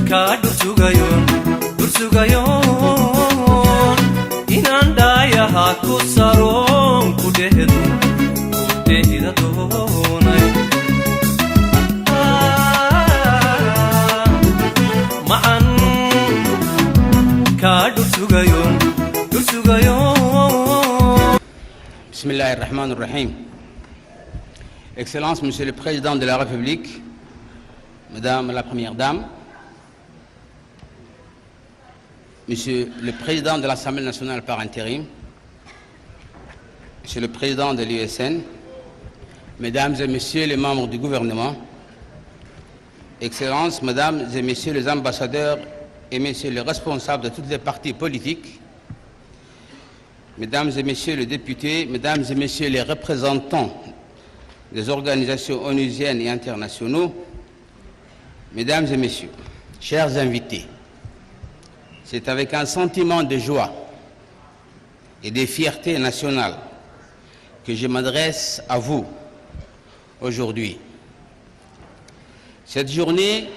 ka dursugayon inandaya hatu saron kudehedu kudehida donay ma'an ka dursugayon Bismillahirrahmanirrahim. Excellence, Monsieur le Président de la République, Madame la Première Dame, Monsieur le Président de l'Assemblée nationale par intérim, Monsieur le Président de l'USN, Mesdames et Messieurs les membres du gouvernement, Excellences, Mesdames et Messieurs les ambassadeurs et Messieurs les responsables de toutes les partis politiques, Mesdames et Messieurs les députés, Mesdames et Messieurs les représentants des organisations onusiennes et internationaux, Mesdames et Messieurs, chers invités, c'est avec un sentiment de joie et de fierté nationale que je m'adresse à vous aujourd'hui. Cette journée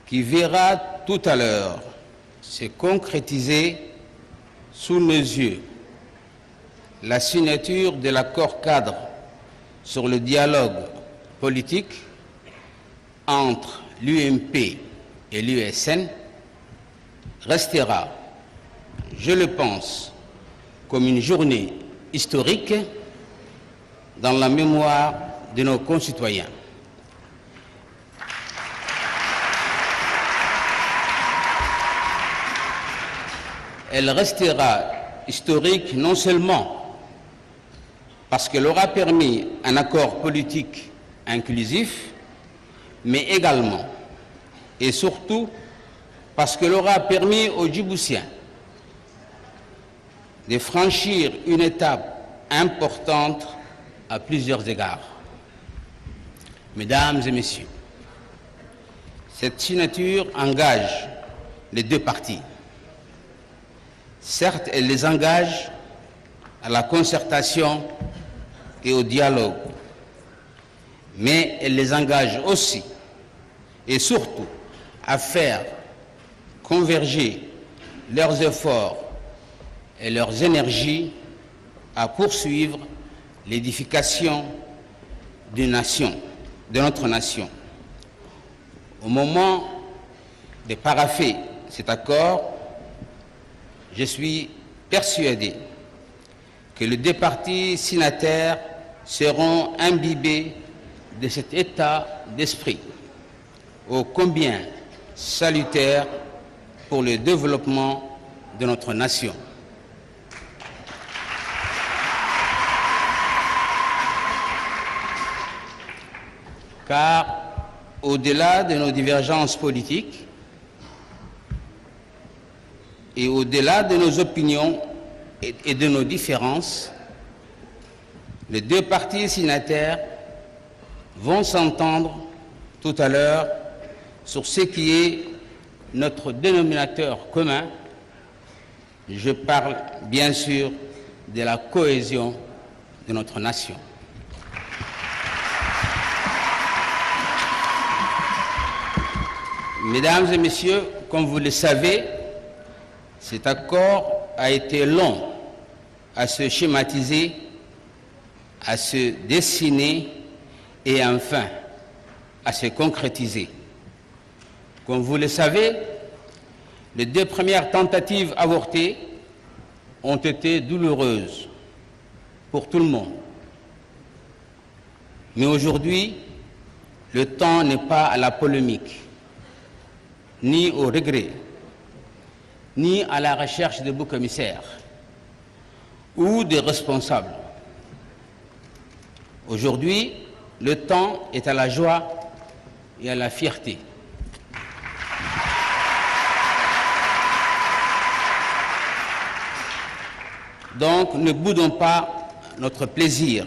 qui verra tout à l'heure se concrétiser sous nos yeux la signature de l'accord cadre sur le dialogue politique entre l'UMP et l'USN restera, je le pense, comme une journée historique dans la mémoire de nos concitoyens. Elle restera historique non seulement parce qu'elle aura permis un accord politique inclusif, mais également et surtout parce qu'elle aura permis aux Djiboutiens de franchir une étape importante à plusieurs égards. Mesdames et Messieurs, cette signature engage les deux parties. Certes, elle les engage à la concertation et au dialogue, mais elle les engage aussi et surtout à faire converger leurs efforts et leurs énergies à poursuivre l'édification d'une nation, de notre nation. Au moment de parapher cet accord, je suis persuadé que les deux parties signataires seront imbibés de cet état d'esprit, ô combien salutaire pour le développement de notre nation. Car au-delà de nos divergences politiques et au-delà de nos opinions et de nos différences, les deux parties signataires vont s'entendre tout à l'heure sur ce qui est notre dénominateur commun. Je parle bien sûr de la cohésion de notre nation. Mesdames et Messieurs, comme vous le savez, cet accord a été long à se schématiser, à se dessiner et enfin à se concrétiser. Comme vous le savez, les deux premières tentatives avortées ont été douloureuses pour tout le monde. Mais aujourd'hui, le temps n'est pas à la polémique, ni au regret, ni à la recherche de boucs émissaires ou des responsables. Aujourd'hui, le temps est à la joie et à la fierté. Donc, ne boudons pas notre plaisir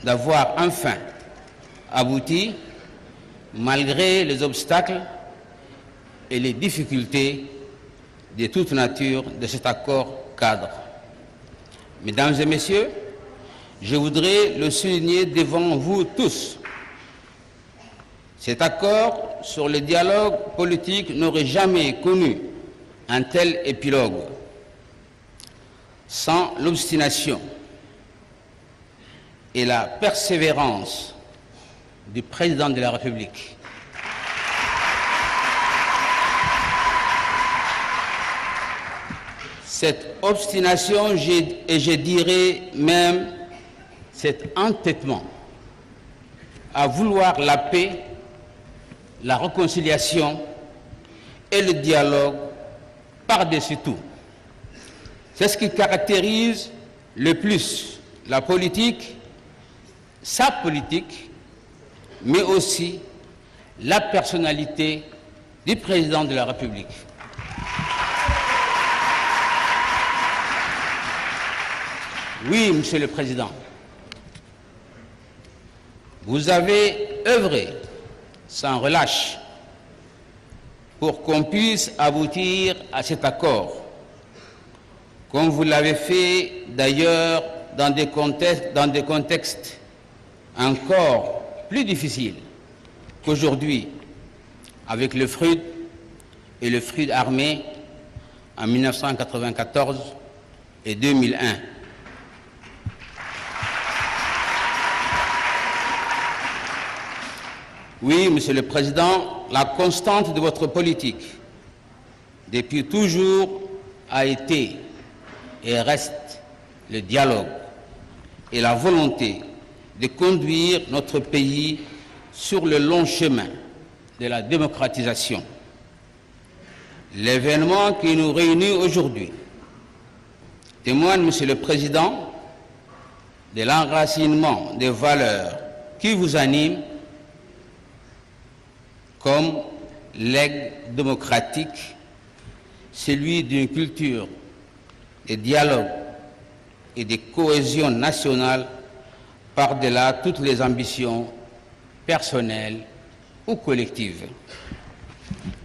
d'avoir enfin abouti, malgré les obstacles et les difficultés de toute nature de cet accord cadre. Mesdames et Messieurs, je voudrais le souligner devant vous tous. Cet accord sur le dialogue politique n'aurait jamais connu un tel épilogue sans l'obstination et la persévérance du président de la République. Cette obstination, et je dirais même cet entêtement à vouloir la paix, la réconciliation et le dialogue par-dessus tout. C'est ce qui caractérise le plus la politique, sa politique, mais aussi la personnalité du président de la République. Oui, Monsieur le Président, vous avez œuvré sans relâche pour qu'on puisse aboutir à cet accord, comme vous l'avez fait d'ailleurs dans des contextes encore plus difficiles qu'aujourd'hui, avec le FRUD et le FRUD armé en 1994 et 2001. Oui, Monsieur le Président, la constante de votre politique, depuis toujours, a été et reste le dialogue et la volonté de conduire notre pays sur le long chemin de la démocratisation. L'événement qui nous réunit aujourd'hui témoigne, Monsieur le Président, de l'enracinement des valeurs qui vous animent comme legs démocratique, celui d'une culture de dialogue et de cohésion nationale par-delà toutes les ambitions personnelles ou collectives.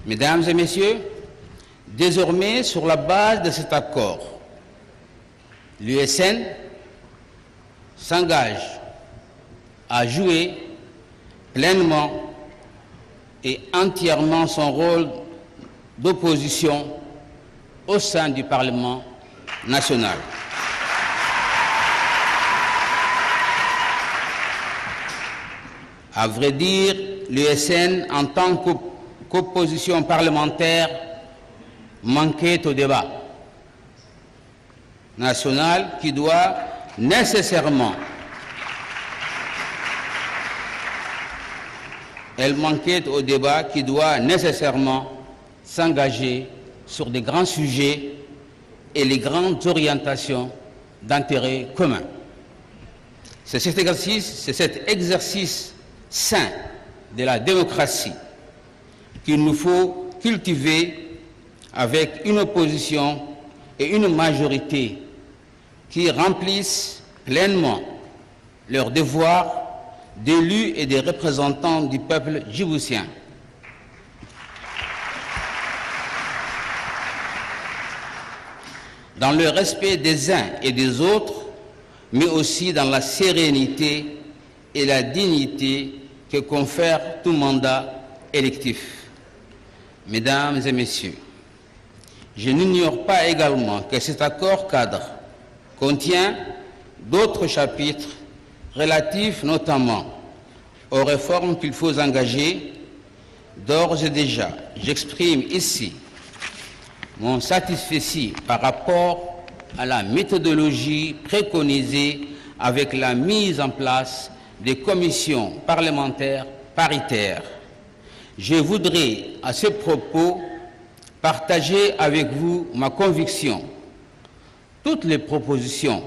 Mesdames et Messieurs, désormais, sur la base de cet accord, l'USN s'engage à jouer pleinement et entièrement son rôle d'opposition au sein du Parlement national. À vrai dire, l'USN, en tant qu'opposition parlementaire, manquait au débat national qui doit nécessairement s'engager sur des grands sujets et les grandes orientations d'intérêt commun. C'est cet exercice sain de la démocratie qu'il nous faut cultiver avec une opposition et une majorité qui remplissent pleinement leur devoir d'élus et de représentants du peuple djiboutien. Dans le respect des uns et des autres, mais aussi dans la sérénité et la dignité que confère tout mandat électif. Mesdames et Messieurs, je n'ignore pas également que cet accord cadre contient d'autres chapitres relatifs notamment aux réformes qu'il faut engager. D'ores et déjà, j'exprime ici mon satisfecit par rapport à la méthodologie préconisée avec la mise en place des commissions parlementaires paritaires. Je voudrais à ce propos partager avec vous ma conviction. Toutes les propositions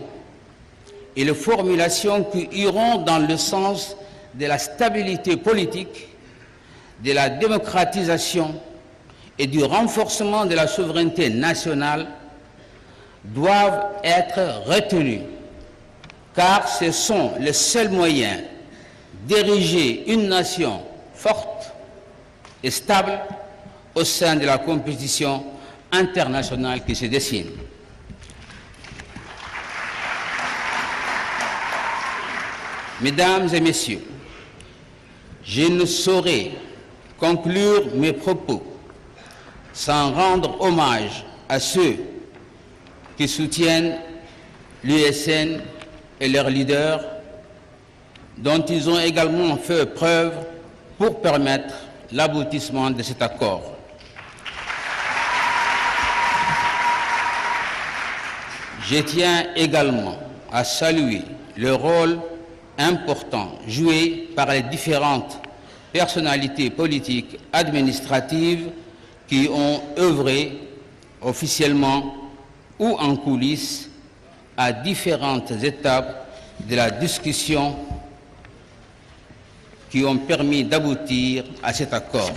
et les formulations qui iront dans le sens de la stabilité politique, de la démocratisation et du renforcement de la souveraineté nationale doivent être retenues, car ce sont les seuls moyens d'ériger une nation forte et stable au sein de la compétition internationale qui se dessine. Mesdames et Messieurs, je ne saurais conclure mes propos sans rendre hommage à ceux qui soutiennent l'USN et leurs leaders, dont ils ont également fait preuve pour permettre l'aboutissement de cet accord. Je tiens également à saluer le rôle important joué par les différentes personnalités politiques administratives qui ont œuvré officiellement ou en coulisses à différentes étapes de la discussion qui ont permis d'aboutir à cet accord.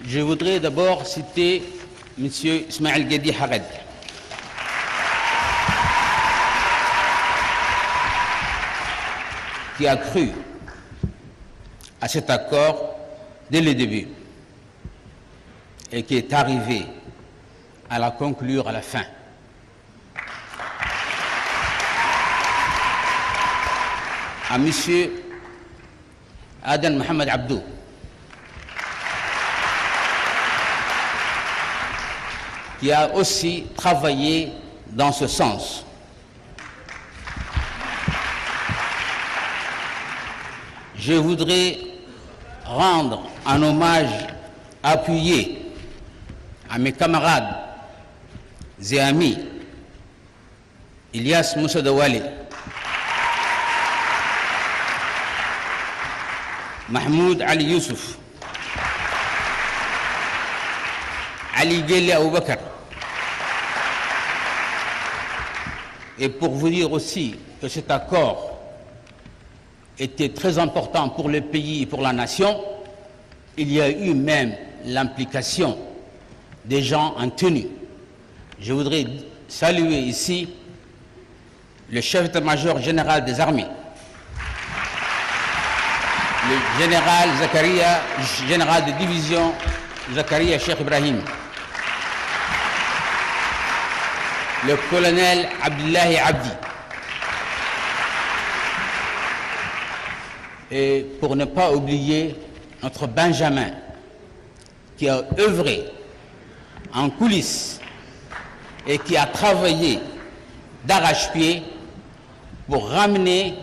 Je voudrais d'abord citer M. Ismaël Guedi Hared, qui a cru à cet accord dès le début et qui est arrivé à la conclure à la fin. À M. Adan Mohamed Abdou, qui a aussi travaillé dans ce sens. Je voudrais rendre un hommage appuyé à mes camarades et amis Ilyas Moussa Dawali, Mahmoud Ali Youssouf, Ali Gheli Aboubakar. Et pour vous dire aussi que cet accord était très important pour le pays et pour la nation, il y a eu même l'implication des gens en tenue. Je voudrais saluer ici le chef d'état-major général des armées, le général Zakaria, général de division Zakaria Cheikh Ibrahim, le colonel Abdullahi Abdi, et pour ne pas oublier notre Benjamin, qui a œuvré en coulisses et qui a travaillé d'arrache-pied pour ramener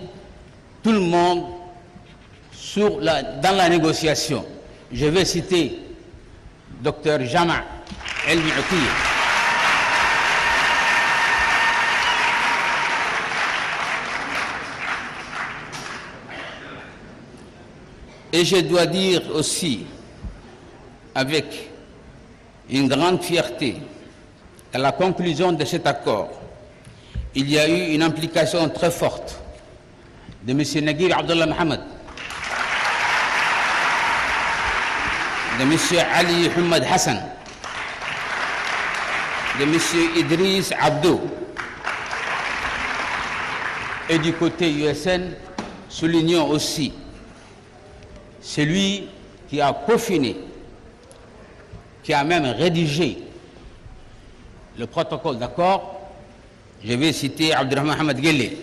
tout le monde dans la négociation. Je vais citer Dr Jama El-Mi'outir, et je dois dire aussi avec une grande fierté qu'à la conclusion de cet accord, il y a eu une implication très forte de M. Naguib Abdullah Mohamed, de M. Ali Hamad Hassan, de M. Idriss Abdou, et du côté USN, soulignons aussi celui qui a peaufiné, qui a même rédigé le protocole d'accord. Je vais citer Abdurrahman Hamad Gheli,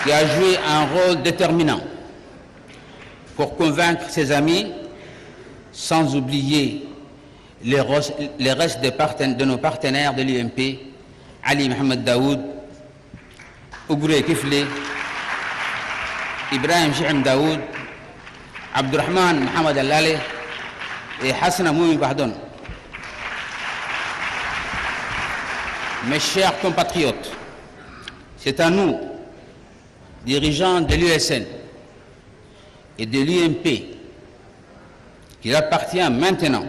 qui a joué un rôle déterminant pour convaincre ses amis, sans oublier les restes de nos partenaires de l'UMP, Ali Mohamed Daoud, Ougouré Kiflé, Ibrahim Chihim Daoud, Abdurrahman Mohamed Allale et Hassan Amoui Bahdon. Mes chers compatriotes, c'est à nous, dirigeants de l'USN et de l'UMP, qu'il appartient maintenant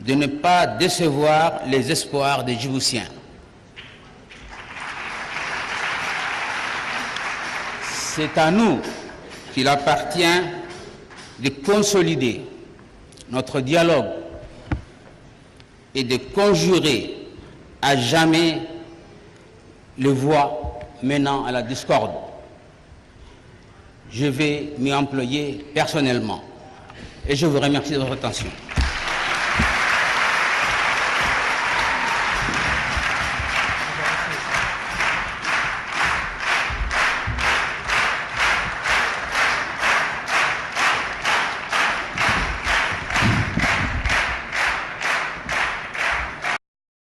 de ne pas décevoir les espoirs des Djiboutiens. C'est à nous qu'il appartient de consolider notre dialogue et de conjurer à jamais le menant à la discorde. Je vais m'y employer personnellement. Et je vous remercie de votre attention.